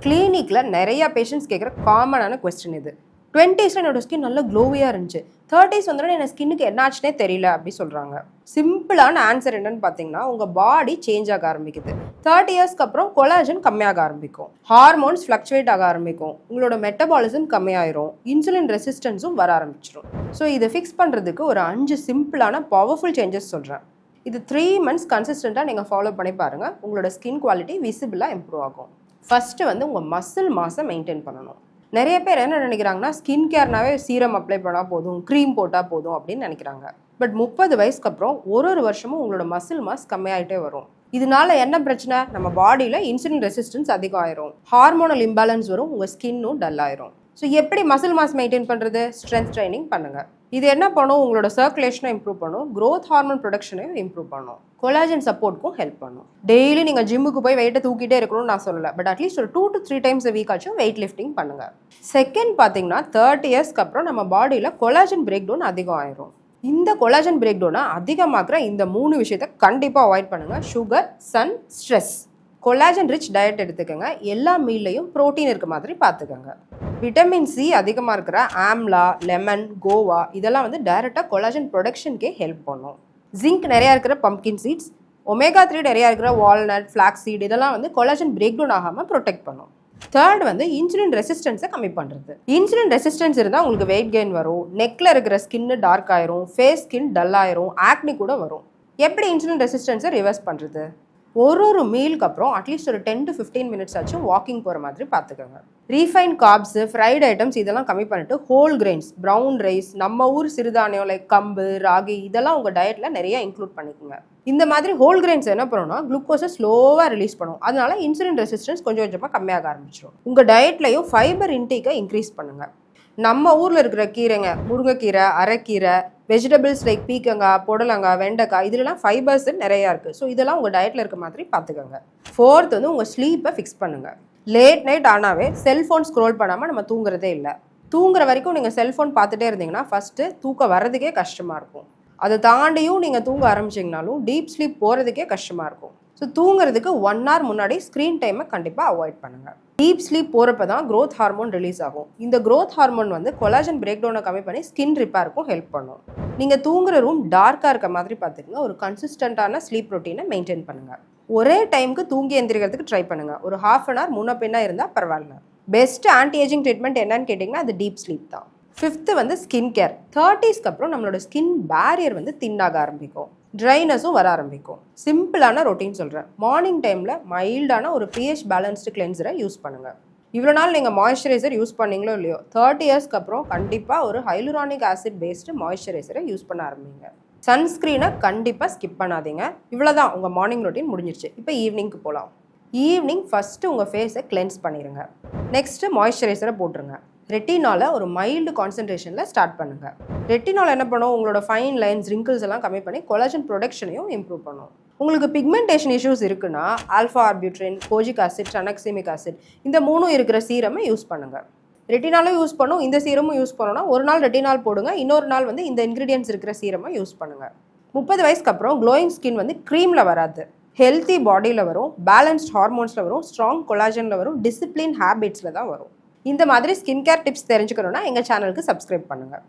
கிளினிக்கில் நிறைய பேஷண்ட்ஸ் கேட்குற காமனான கொஸ்டின் இது. 20s என்னோட ஸ்கின் நல்லா க்ளோவியாக இருந்துச்சு, 30s வந்தோடனே என் ஸ்கின்னுக்கு என்னாச்சுனே தெரியல அப்படி சொல்கிறாங்க. சிம்பிளான ஆன்சர் என்னன்னு பார்த்தீங்கன்னா, உங்கள் பாடி சேஞ்ச் ஆக ஆரம்பிக்குது. 30 இயர்ஸ்க்கு அப்புறம் கொலாஜன் கம்மியாக ஆரம்பிக்கும், ஹார்மோன்ஸ் ஃப்ளக்சுவேட் ஆக ஆரம்பிக்கும், உங்களோட மெட்டபாலிசம் கம்மியாயிரும், இன்சுலின் ரெசிஸ்டன்ஸும் வர ஆரம்பிச்சிடும். ஸோ இதை ஃபிக்ஸ் பண்ணுறதுக்கு ஒரு 5 சிம்பிளான பவர்ஃபுல் சேஞ்சஸ் சொல்கிறேன். இது 3 months கன்சிஸ்டண்ட்டாக நீங்கள் ஃபாலோ பண்ணி பாருங்கள். உங்களோட ஸ்கின் குவாலிட்டி விசிபிளாக இம்ப்ரூவ் ஆகும். ஃபஸ்ட்டு வந்து உங்கள் மசில் மாஸை மெயின்டைன் பண்ணணும். நிறைய பேர் என்ன நினைக்கிறாங்கன்னா, ஸ்கின் கேர்னாவே சீரம் அப்ளை பண்ணால் போதும், க்ரீம் போட்டால் போதும் அப்படின்னு நினைக்கிறாங்க. பட் 30 வயசுக்கு அப்புறம் ஒரு வருஷமும் உங்களோட மசில் மாஸ் கம்மியாயிட்டே வரும். இதனால என்ன பிரச்சனை? நம்ம பாடியில் இன்சுலின் ரெசிஸ்டன்ஸ் அதிகம் ஆயிரும், ஹார்மோனல் இம்பேலன்ஸ் வரும், உங்கள் ஸ்கின்னும் டல் ஆயிரும். ஸோ எப்படி மசில் மாஸ் மெயின்டைன் பண்ணுறது? ஸ்ட்ரென்த் ட்ரைனிங் பண்ணுங்கள். இது என்ன பண்ணும்? உங்களோட சர்க்குலேஷனை இம்ப்ரூவ் பண்ணும், க்ரோத் ஹார்மோன் ப்ரொடக்ஷனையும் இம்ப்ரூவ் பண்ணும், கொலாஜன் சப்போர்ட்க்கும் ஹெல்ப் பண்ணும். டெய்லி நீங்கள் ஜிம்முக்கு போய் வெயிட்டை தூக்கிட்டே இருக்கணும்னு நான் சொல்லலை, பட் அட்லீஸ்ட் ஒரு 2 to 3 times a week ஆச்சும் வெயிட் லிஃப்டிங் பண்ணுங்கள். செகண்ட் பார்த்தீங்கன்னா, 30 இயர்ஸ்க்கு அப்புறம் நம்ம பாடியில் கொலாஜன் பிரேக் டவுன் அதிகம் ஆயிரும். இந்த கொலாஜன் பிரேக் டவுனை அதிகமாக்குற இந்த 3 விஷயத்தை கண்டிப்பாக அவாய்ட் பண்ணுங்கள். Sugar, sun, stress. Collagen rich diet எடுத்துக்கோங்க. எல்லா மீல்லையும் ப்ரோட்டீன் இருக்க மாதிரி பார்த்துக்கோங்க. விட்டமின் சி அதிகமாக இருக்கிற ஆம்லா, லெமன், கோவா இதெல்லாம் வந்து டைரெக்டாக கொலாஜன் ப்ரொடக்ஷனுக்கே ஹெல்ப் பண்ணும். ஜிங்க் நிறையா இருக்கிற பம்ப்கின் சீட்ஸ், ஒமேகா 3 நிறையா இருக்கிற வால்நட், ஃப்ளாக்ஸ் சீட் இதெல்லாம் வந்து கொலாஜன் பிரேக் டவுன் ஆகாமல் ப்ரொடெக்ட் பண்ணும். தேர்ட் வந்து இன்சுலின் ரெசிஸ்டன்ஸை கம்மி பண்ணுறது. இன்சுலின் ரெசிஸ்டன்ஸ் இருந்தால் உங்களுக்கு வெயிட் கெயின் வரும், நெக்கில் இருக்கிற ஸ்கின்னு டார்க் ஆயிரும், ஃபேஸ் ஸ்கின் டல் ஆயிரும், ஆக்னி கூட வரும். எப்படி இன்சுலின் ரெசிஸ்டன்ஸை ரிவர்ஸ் பண்ணுறது? ஒரு மீலுக்கு அப்புறம் அட்லீஸ்ட் ஒரு 10 to 15 minutes ஆச்சும் வாக்கிங் போகிற மாதிரி பார்த்துக்கோங்க. ரீஃபைன் கார்ப்ஸு, ஃப்ரைட் ஐட்டம்ஸ் இதெல்லாம் கம்மி பண்ணிட்டு ஹோல் கிரெயின்ஸ், ப்ரௌன் ரைஸ், நம்ம ஊர் சிறுதானியம் லைக் கம்பு, ராகி இதெல்லாம் உங்கள் டயட்டில் நிறைய இன்க்ளூட் பண்ணிக்கோங்க. இந்த மாதிரி ஹோல் கிரெயின்ஸ் என்ன பண்ணணும்னா குளுக்கோஸை ஸ்லோவாக ரிலீஸ் பண்ணும், அதனால இன்சுலின் ரெசிஸ்டன்ஸ் கொஞ்சம் கொஞ்சமாக கம்மியாக ஆரம்பிச்சிடும். உங்கள் டயட்லையும் ஃபைபர் இன்டேக்கை இன்க்ரீஸ் பண்ணுங்கள். நம்ம ஊரில் இருக்கிற கீரைங்க, முருங்கைக்கீரை, அரைக்கீரை, வெஜிடபிள்ஸ் லைக் பீக்கங்காய், புடலங்காய், வெண்டைக்காய் இதுலலாம் ஃபைபர்ஸ் நிறையா இருக்குது. ஸோ இதெல்லாம் உங்கள் டயட்டில் இருக்க மாதிரி பார்த்துக்கோங்க. ஃபோர்த் வந்து உங்கள் ஸ்லீப்பை ஃபிக்ஸ் பண்ணுங்கள். லேட் நைட் ஆனாவே செல்ஃபோன் ஸ்க்ரோல் பண்ணாமல் நம்ம தூங்குறதே இல்லை. தூங்குற வரைக்கும் நீங்கள் செல்ஃபோன் பார்த்துட்டே இருந்தீங்கன்னா ஃபஸ்ட்டு தூக்கம் வர்றதுக்கே கஷ்டமாக இருக்கும். அதை தாண்டியும் நீங்கள் தூங்க ஆரம்பிச்சிங்கனாலும் டீப் ஸ்லீப் போகிறதுக்கே கஷ்டமாக இருக்கும். ஸோ தூங்குறதுக்கு 1 hour முன்னாடி ஸ்க்ரீன் டைமை கண்டிப்பாக அவாய்ட் பண்ணுங்கள். டீப் ஸ்லீப் போகிறப்ப தான் க்ரோத் ஹார்மோன் ரிலீஸ் ஆகும். இந்த க்ரோத் ஹார்மோன் வந்து கொலாஜன் பிரேக் டவுனை கம்மி பண்ணி ஸ்கின் ரிப்பேருக்கும் ஹெல்ப் பண்ணும். நீங்கள் தூங்குற ரூம் டார்க்காக இருக்க மாதிரி பார்த்துக்கங்க. ஒரு கன்சிஸ்டண்ட்டான ஸ்லீப் ரொட்டீனை மெயின்டைன் பண்ணுங்கள். ஒரே டைமுக்கு தூங்கி எந்திரிக்கிறதுக்கு ட்ரை பண்ணுங்கள். ஒரு 1/2 hour முன்ன பின்னா இருந்தால் பரவாயில்ல. பெஸ்ட் ஆன்டி ஏஜிங் ட்ரீட்மெண்ட் என்னன்னு கேட்டிங்கன்னா அது டீப் ஸ்லீப் தான். 5th வந்து ஸ்கின் கேர். 30sக்கு அப்புறம் நம்மளோட ஸ்கின் பேரியர் வந்து தின்னாக ஆரம்பிக்கும், ட்ரைனஸும் வர ஆரம்பிக்கும். சிம்பிளான ரொட்டீன் சொல்கிறேன். மார்னிங் டைமில் மைல்டான ஒரு pH பேலன்ஸ்டு கிளென்சரை யூஸ் பண்ணுங்கள். இவ்வளோ நாள் நீங்கள் மாய்ஸ்சரைசர் யூஸ் பண்ணீங்களோ இல்லையோ, 30 இயர்ஸ்க்கு அப்புறம் கண்டிப்பாக ஒரு ஹைலுரானிக் ஆசிட் பேஸ்டு மாய்ஸ்சரைசரை யூஸ் பண்ண ஆரம்பிங்க. சன்ஸ்க்ரீனை கண்டிப்பாக ஸ்கிப் பண்ணாதீங்க. இவ்வளோதான், உங்கள் மார்னிங் ரொட்டீன் முடிஞ்சிருச்சு. இப்போ ஈவினிங்க்கு போகலாம். ஈவினிங் ஃபஸ்ட்டு உங்கள் ஃபேஸை கிளென்ஸ் பண்ணிடுங்க. நெக்ஸ்ட்டு மாய்ஸ்சரைசரை போட்டுருங்க. ரெட்டினால ஒரு மைல்டு கான்சன்ட்ரேஷனில் ஸ்டார்ட் பண்ணுங்கள். ரெட்டினால் என்ன பண்ணும்? உங்களோட ஃபைன் லைன்ஸ், ரிங்கிள்ஸ் எல்லாம் கம்மி பண்ணி கொலாஜன் ப்ரொடக்ஷனையும் இம்ப்ரூவ் பண்ணும். உங்களுக்கு பிக்மெண்டேஷன் இஷ்யூஸ் இருக்குன்னா ஆல்ஃபா ஆர்பியூட்ரின், கோஜிக் ஆசிட், ட்ரனக்சிமிக் ஆசிட் இந்த 3 இருக்கிற சீரமை யூஸ் பண்ணுங்கள். ரெட்டினாலும் யூஸ் பண்ணும், இந்த சீரமும் யூஸ் பண்ணணும்னா ஒரு நாள் ரெட்டினால் போடுங்க, இன்னொரு நாள் வந்து இந்த இன்க்ரீடியன்ஸ் இருக்கிற சீரமை யூஸ் பண்ணுங்கள். 30 வயசுக்கு அப்புறம் க்ளோயிங் ஸ்கின் வந்து க்ரீமில் வராது, ஹெல்த்தி பாடியில் வரும், பேலன்ஸ்ட் ஹார்மோன்ஸில் வரும், ஸ்ட்ராங் கொலாஜனில் வரும், டிசிப்ளின் ஹேபிட்ஸில் தான் வரும். இந்த மாதிரி ஸ்கின் கேர் டிப்ஸ் தெரிஞ்சுக்கணுன்னா எங்கள் சேனலுக்கு சப்ஸ்கிரைப் பண்ணுங்கள்.